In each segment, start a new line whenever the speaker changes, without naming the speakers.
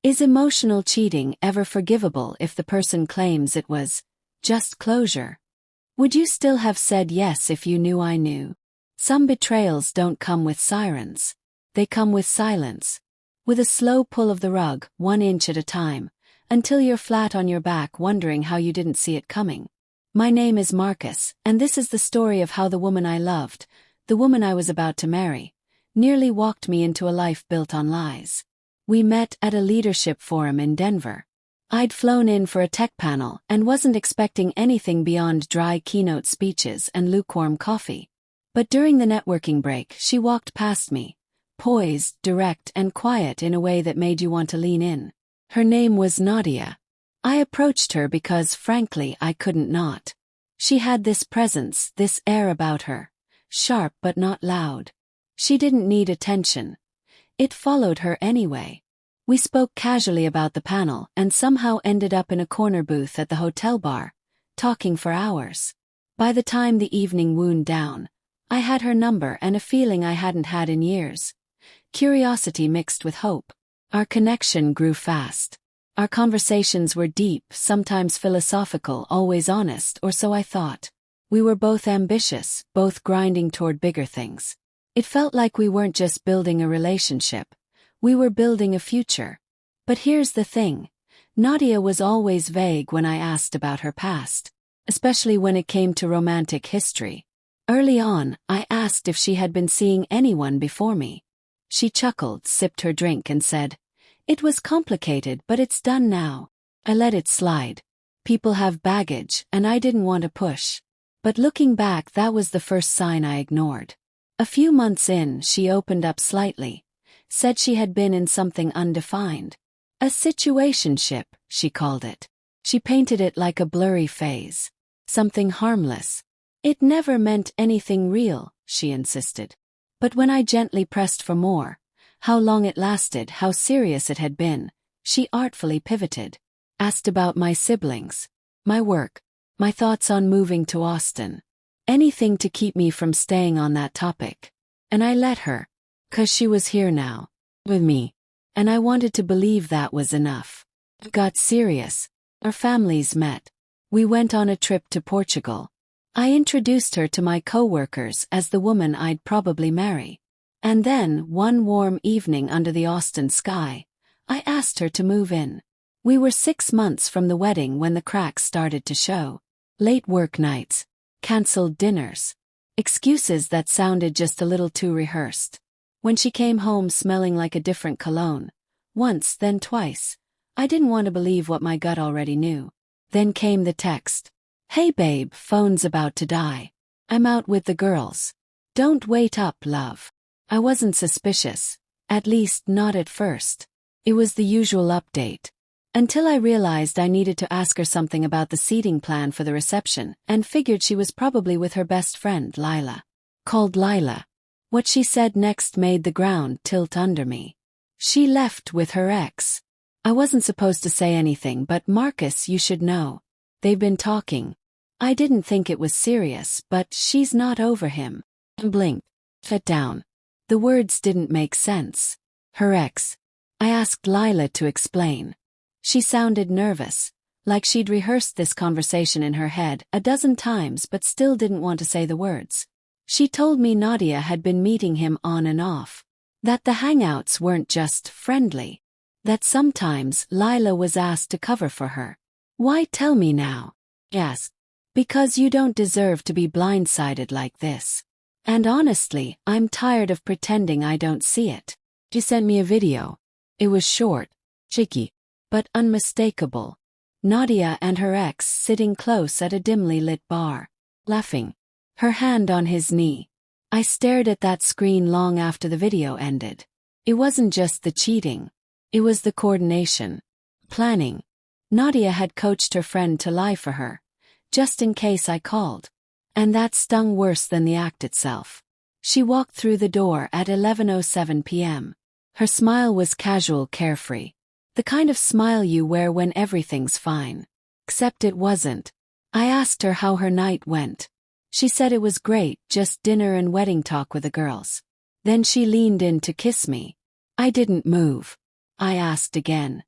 Is emotional cheating ever forgivable if the person claims it was just closure? Would you still have said yes if you knew I knew? Some betrayals don't come with sirens. They come with silence. With a slow pull of the rug, 1 inch at a time, until you're flat on your back wondering how you didn't see it coming. My name is Marcus, and this is the story of how the woman I loved, the woman I was about to marry, nearly walked me into a life built on lies. We met at a leadership forum in Denver. I'd flown in for a tech panel and wasn't expecting anything beyond dry keynote speeches and lukewarm coffee. But during the networking break, she walked past me, poised, direct, and quiet in a way that made you want to lean in. Her name was Nadia. I approached her because, frankly, I couldn't not. She had this presence, this air about her, sharp but not loud. She didn't need attention. It followed her anyway. We spoke casually about the panel and somehow ended up in a corner booth at the hotel bar, talking for hours. By the time the evening wound down, I had her number and a feeling I hadn't had in years. Curiosity mixed with hope. Our connection grew fast. Our conversations were deep, sometimes philosophical, always honest, or so I thought. We were both ambitious, both grinding toward bigger things. It felt like we weren't just building a relationship. We were building a future. But here's the thing. Nadia was always vague when I asked about her past, especially when it came to romantic history. Early on, I asked if she had been seeing anyone before me. She chuckled, sipped her drink, and said, "It was complicated, but it's done now." I let it slide. People have baggage, and I didn't want to push. But looking back, that was the first sign I ignored. A few months in, she opened up slightly, said she had been in something undefined. A situationship, she called it. She painted it like a blurry phase. Something harmless. It never meant anything real, she insisted. But when I gently pressed for more, how long it lasted, how serious it had been, she artfully pivoted. Asked about my siblings, my work, my thoughts on moving to Austin. Anything to keep me from staying on that topic. And I let her. 'Cause she was here now. With me. And I wanted to believe that was enough. It got serious. Our families met. We went on a trip to Portugal. I introduced her to my co-workers as the woman I'd probably marry. And then, one warm evening under the Austin sky, I asked her to move in. We were 6 months from the wedding when the cracks started to show. Late work nights. Cancelled dinners. Excuses that sounded just a little too rehearsed. When she came home smelling like a different cologne, once, then twice, I didn't want to believe what my gut already knew. Then came the text. "Hey babe, phone's about to die. I'm out with the girls. Don't wait up, love." I wasn't suspicious, at least not at first. It was the usual update. Until I realized I needed to ask her something about the seating plan for the reception and figured she was probably with her best friend, Lila. Called Lila. What she said next made the ground tilt under me. She left with her ex. I wasn't supposed to say anything, but Marcus, you should know. They've been talking. I didn't think it was serious, but she's not over him. Blinked. Shut down. The words didn't make sense. Her ex. I asked Lila to explain. She sounded nervous, like she'd rehearsed this conversation in her head a dozen times but still didn't want to say the words. She told me Nadia had been meeting him on and off. That the hangouts weren't just friendly. That sometimes Lila was asked to cover for her. "Why tell me now?" Yes. "Because you don't deserve to be blindsided like this. And honestly, I'm tired of pretending I don't see it." She sent me a video. It was short, shaky, but unmistakable. Nadia and her ex sitting close at a dimly lit bar, laughing. Her hand on his knee. I stared at that screen long after the video ended. It wasn't just the cheating. It was the coordination. Planning. Nadia had coached her friend to lie for her, just in case I called. And that stung worse than the act itself. She walked through the door at 11:07 p.m. Her smile was casual, carefree. The kind of smile you wear when everything's fine. Except it wasn't. I asked her how her night went. She said it was great, just dinner and wedding talk with the girls. Then she leaned in to kiss me. I didn't move. I asked again.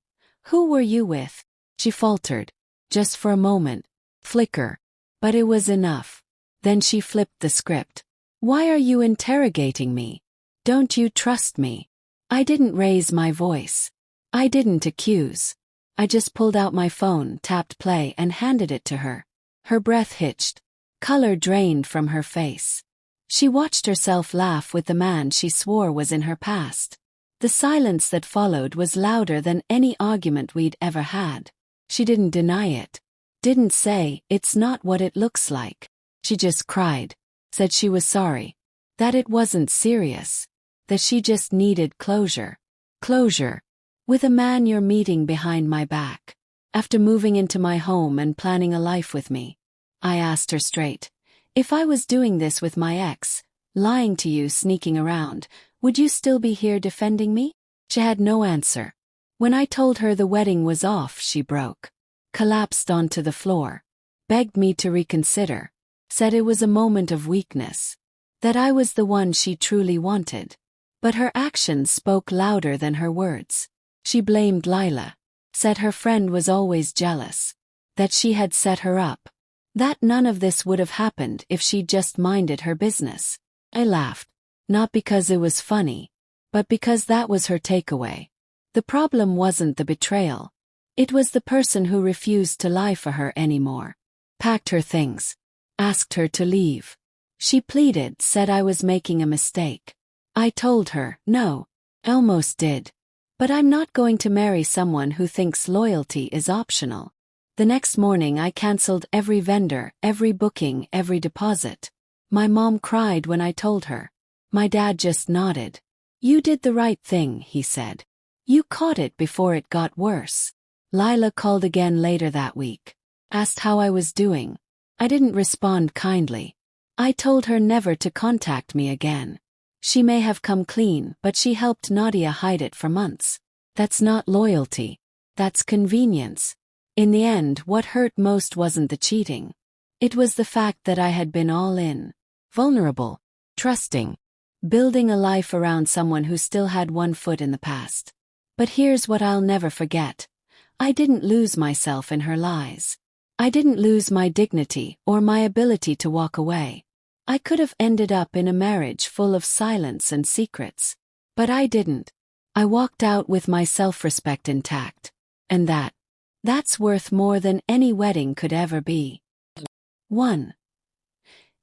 Who were you with? She faltered. Just for a moment. Flicker. But it was enough. Then she flipped the script. Why are you interrogating me? Don't you trust me? I didn't raise my voice. I didn't accuse. I just pulled out my phone, tapped play, and handed it to her. Her breath hitched. Color drained from her face. She watched herself laugh with the man she swore was in her past. The silence that followed was louder than any argument we'd ever had. She didn't deny it. Didn't say, "It's not what it looks like." She just cried. Said she was sorry. That it wasn't serious. That she just needed closure. Closure. With a man you're meeting behind my back. After moving into my home and planning a life with me. I asked her straight. If I was doing this with my ex, lying to you, sneaking around, would you still be here defending me? She had no answer. When I told her the wedding was off, she broke. Collapsed onto the floor. Begged me to reconsider. Said it was a moment of weakness. That I was the one she truly wanted. But her actions spoke louder than her words. She blamed Lila. Said her friend was always jealous. That she had set her up. That none of this would have happened if she'd just minded her business. I laughed. Not because it was funny, but because that was her takeaway. The problem wasn't the betrayal. It was the person who refused to lie for her anymore. Packed her things. Asked her to leave. She pleaded, said I was making a mistake. I told her, no. Almost did. But I'm not going to marry someone who thinks loyalty is optional. The next morning I cancelled every vendor, every booking, every deposit. My mom cried when I told her. My dad just nodded. You did the right thing, he said. You caught it before it got worse. Lila called again later that week. Asked how I was doing. I didn't respond kindly. I told her never to contact me again. She may have come clean, but she helped Nadia hide it for months. That's not loyalty. That's convenience. In the end, what hurt most wasn't the cheating. It was the fact that I had been all in. Vulnerable. Trusting. Building a life around someone who still had one foot in the past. But here's what I'll never forget. I didn't lose myself in her lies. I didn't lose my dignity or my ability to walk away. I could have ended up in a marriage full of silence and secrets. But I didn't. I walked out with my self-respect intact. And that's worth more than any wedding could ever be. 1.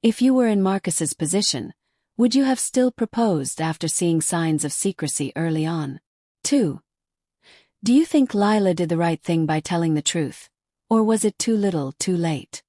If you were in Marcus's position, would you have still proposed after seeing signs of secrecy early on? 2. Do you think Lila did the right thing by telling the truth? Or was it too little, too late?